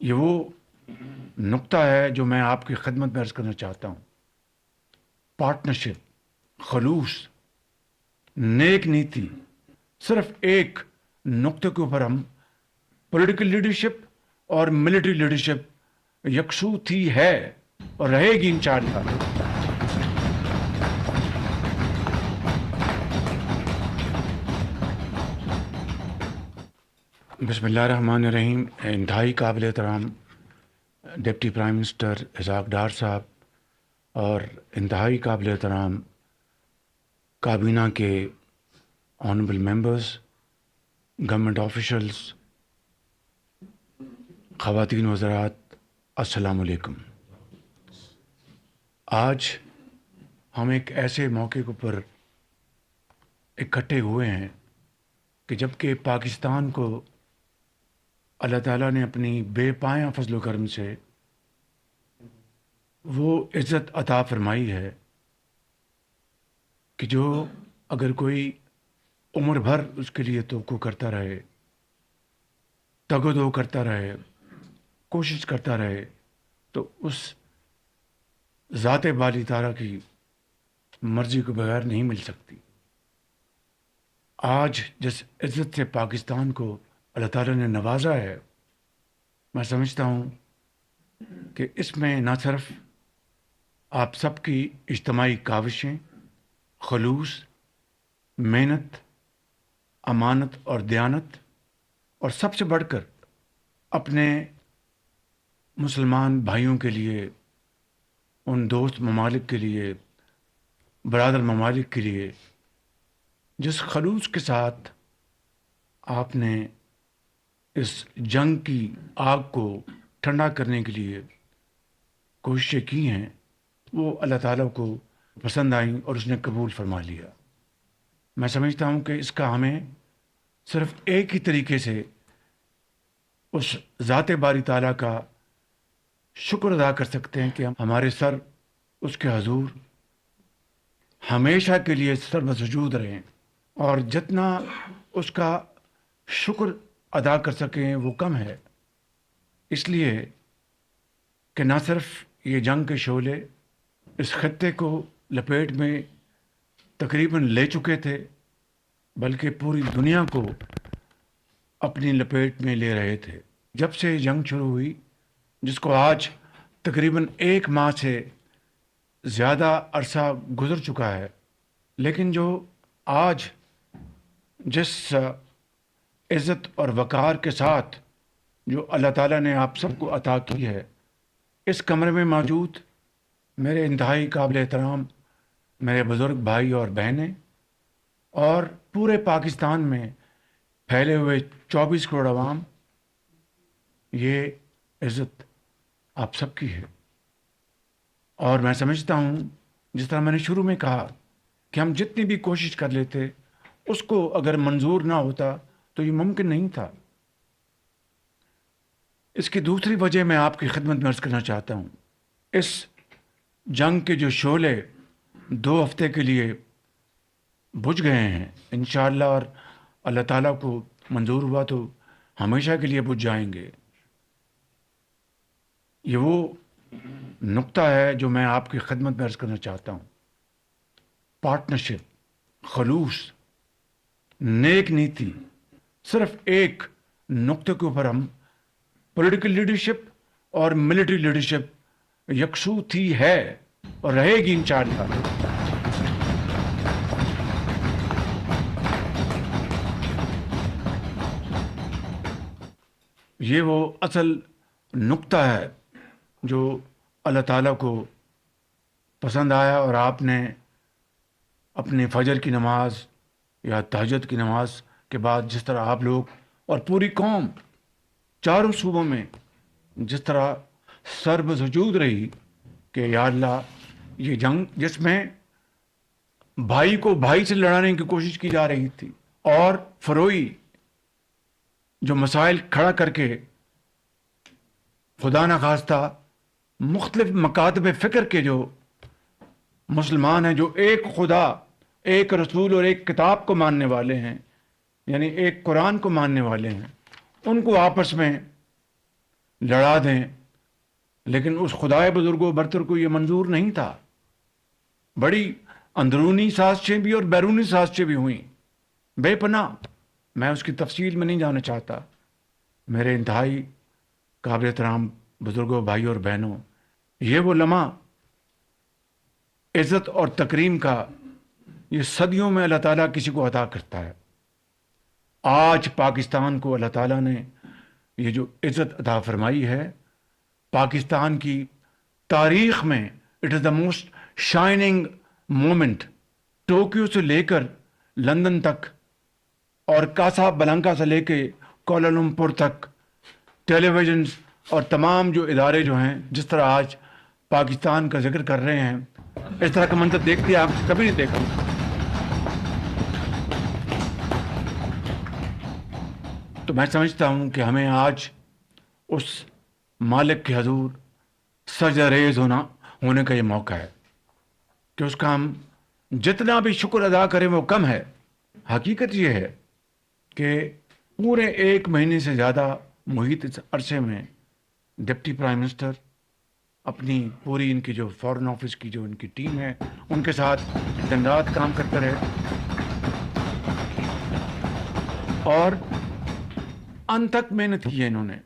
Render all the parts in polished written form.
یہ وہ نقطہ ہے جو میں آپ کی خدمت میں عرض کرنا چاہتا ہوں۔ پارٹنرشپ، خلوص، نیک نیتی، صرف ایک نقطے کے اوپر ہم پولیٹیکل لیڈرشپ اور ملٹری لیڈرشپ یکسو تھی ہے اور رہے گی انشاءاللہ۔ بسم اللہ الرحمن الرحیم۔ انتہائی قابل احترام deputy prime minister Ishaq Dar صاحب اور انتہائی قابل احترام کابینہ کے آنریبل ممبرز، گورنمنٹ آفیشلز، خواتین وزرات، السلام علیکم۔ آج ہم ایک ایسے موقع کے اوپر اکٹھے ہوئے ہیں کہ جب کہ پاکستان کو اللہ تعالیٰ نے اپنی بے پایاں فضل و کرم سے وہ عزت عطا فرمائی ہے کہ جو اگر کوئی عمر بھر اس کے لیے توقع کرتا رہے، تگ و دو کرتا رہے، کوشش کرتا رہے، تو اس ذات باری تعالیٰ کی مرضی کے بغیر نہیں مل سکتی۔ آج جس عزت سے پاکستان کو اللہ تعالیٰ نے نوازا ہے، میں سمجھتا ہوں کہ اس میں نہ صرف آپ سب کی اجتماعی کاوشیں، خلوص، محنت، امانت اور دیانت، اور سب سے بڑھ کر اپنے مسلمان بھائیوں کے لیے، ان دوست ممالک کے لیے، برادر ممالک کے لیے جس خلوص کے ساتھ آپ نے اس جنگ کی آگ کو ٹھنڈا کرنے کے لیے کوششیں کی ہیں، وہ اللہ تعالیٰ کو پسند آئیں اور اس نے قبول فرما لیا۔ میں سمجھتا ہوں کہ اس کا ہمیں صرف ایک ہی طریقے سے اس ذات باری تعالیٰ کا شکر ادا کر سکتے ہیں کہ ہمارے سر اس کے حضور ہمیشہ کے لیے سر بسجود رہیں، اور جتنا اس کا شکر ادا کر سکیں وہ کم ہے، اس لیے کہ نہ صرف یہ جنگ کے شعلے اس خطے کو لپیٹ میں تقریباً لے چکے تھے، بلکہ پوری دنیا کو اپنی لپیٹ میں لے رہے تھے۔ جب سے جنگ شروع ہوئی، جس کو آج تقریباً 1 ماہ سے زیادہ عرصہ گزر چکا ہے، لیکن جو آج جس عزت اور وقار کے ساتھ جو اللہ تعالیٰ نے آپ سب کو عطا کی ہے، اس کمرے میں موجود میرے انتہائی قابل احترام میرے بزرگ بھائی اور بہنیں، اور پورے پاکستان میں پھیلے ہوئے 24 کروڑ عوام، یہ عزت آپ سب کی ہے۔ اور میں سمجھتا ہوں، جس طرح میں نے شروع میں کہا کہ ہم جتنی بھی کوشش کر لیتے، اس کو اگر منظور نہ ہوتا تو یہ ممکن نہیں تھا۔ اس کی دوسری وجہ میں آپ کی خدمت میں عرض کرنا چاہتا ہوں۔ اس جنگ کے جو شعلے 2 ہفتے کے لیے بجھ گئے ہیں، انشاءاللہ، اور اللہ تعالیٰ کو منظور ہوا تو ہمیشہ کے لیے بجھ جائیں گے۔ یہ وہ نقطہ ہے جو میں آپ کی خدمت میں عرض کرنا چاہتا ہوں۔ پارٹنرشپ، خلوص، نیک نیتی، صرف ایک نقطے کے اوپر ہم پولیٹیکل لیڈرشپ اور ملٹری لیڈرشپ یکسو تھی ہے اور رہے گی انشاءاللہ۔ یہ وہ اصل نقطہ ہے جو اللہ تعالیٰ کو پسند آیا، اور آپ نے اپنے فجر کی نماز یا تہجد کی نماز کے بعد جس طرح آپ لوگ اور پوری قوم چاروں صوبوں میں جس طرح سر بسجود رہی کہ یا اللہ، یہ جنگ جس میں بھائی کو بھائی سے لڑانے کی کوشش کی جا رہی تھی، اور فروئی جو مسائل کھڑا کر کے خدا نخواستہ مختلف مکاتب فکر کے جو مسلمان ہیں، جو ایک خدا، ایک رسول اور ایک کتاب کو ماننے والے ہیں، یعنی ایک قرآن کو ماننے والے ہیں، ان کو آپس میں لڑا دیں، لیکن اس خدائے بزرگ و برتر کو یہ منظور نہیں تھا. بڑی اندرونی سازشیں بھی اور بیرونی سازشیں بھی ہوئیں بے پناہ. میں اس کی تفصیل میں نہیں جانا چاہتا. میرے انتہائی قابل احترام بزرگوں، بھائی اور بہنوں، یہ وہ لمحہ عزت اور تکریم کا یہ صدیوں میں اللہ تعالیٰ کسی کو عطا کرتا ہے. آج پاکستان کو اللہ تعالیٰ نے یہ جو عزت عطا فرمائی ہے، پاکستان کی تاریخ میں it is the most shining moment. Tokyo سے لے کر لندن تک اور کاسا بلانکا سے لے کے کوالالمپور تک ٹیلی ویژنز اور تمام جو ادارے جو ہیں جس طرح آج پاکستان کا ذکر کر رہے ہیں، اس طرح کا منظر دیکھتے آپ کبھی نہیں دیکھا. تو میں سمجھتا ہوں کہ ہمیں آج اس مالک کے حضور سجدہ ریز ہونے کا یہ موقع ہے کہ اس کا ہم جتنا بھی شکر ادا کریں وہ کم ہے. حقیقت یہ ہے کہ پورے 1 مہینے سے زیادہ محیط اس عرصے میں ڈپٹی پرائم منسٹر اپنی پوری ان کی جو فارن آفس کی جو ان کی ٹیم ہے ان کے ساتھ دن رات کام کرتے رہے اور انت تک محنت کی ہے انہوں نے.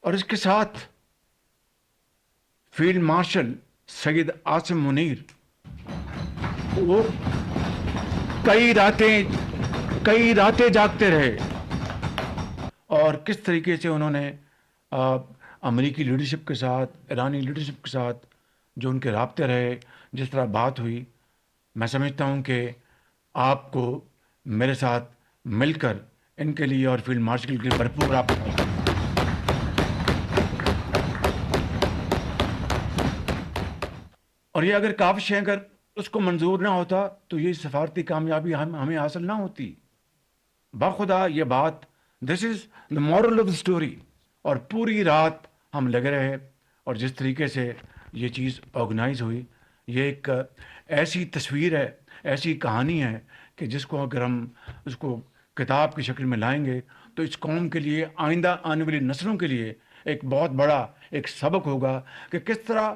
اور اس کے ساتھ فیلڈ مارشل سید عاصم منیر، وہ کئی راتیں جاگتے رہے اور کس طریقے سے انہوں نے امریکی لیڈرشپ کے ساتھ، ایرانی لیڈرشپ کے ساتھ جو ان کے رابطے رہے، جس طرح بات ہوئی، میں سمجھتا ہوں کہ آپ کو میرے ساتھ مل کر ان کے لیے اور فیلڈ مارشل کے لیے بھرپور آپ اور یہ اگر کاوش ہے، اگر اس کو منظور نہ ہوتا تو یہ سفارتی کامیابی ہمیں حاصل نہ ہوتی. باخدا یہ بات، this is the moral of the story. اور پوری رات ہم لگے رہے اور جس طریقے سے یہ چیز آرگنائز ہوئی، یہ ایک ایسی تصویر ہے، ایسی کہانی ہے کہ جس کو اگر ہم اس کو کتاب کی شکل میں لائیں گے تو اس قوم کے لیے، آئندہ آنے والی نسلوں کے لیے ایک بہت بڑا ایک سبق ہوگا کہ کس طرح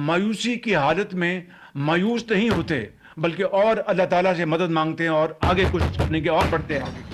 مایوسی کی حالت میں مایوس نہیں ہوتے بلکہ اور اللہ تعالیٰ سے مدد مانگتے ہیں اور آگے کچھ کرنے کے اور بڑھتے ہیں.